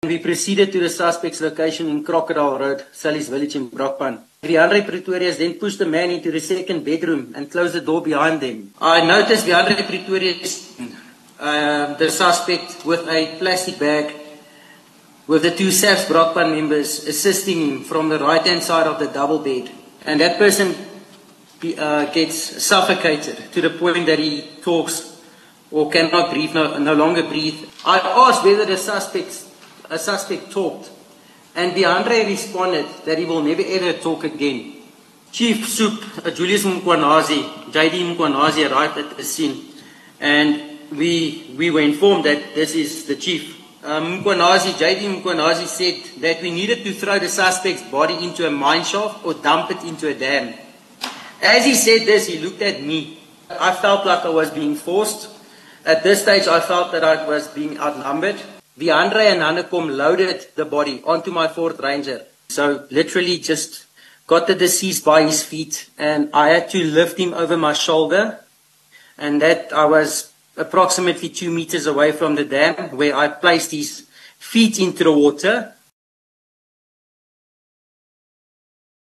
We proceeded to the suspect's location in Crocodile Road, Sally's Village in Brakpan. 300 Pretorians then pushed the man into the second bedroom and closed the door behind them. I noticed 300 Pretorians, the suspect with a plastic bag with the two SAFS Brakpan members assisting him from the right-hand side of the double bed. And that person gets suffocated to the point that he talks or cannot breathe, no longer breathe. I asked whether a suspect talked, and DeAndre responded that he will never ever talk again. Chief Soup, Julius Mkwanazi, JD Mkwanazi arrived at the scene, and we were informed that this is the chief. JD Mkwanazi said that we needed to throw the suspect's body into a mine shaft or dump it into a dam. As he said this, he looked at me. I felt like I was being forced. At this stage, I felt that I was being outnumbered. DeAndre and Hanekom loaded the body onto my Ford Ranger. So literally just got the deceased by his feet, and I had to lift him over my shoulder. And that I was approximately 2 meters away from the dam, where I placed his feet into the water.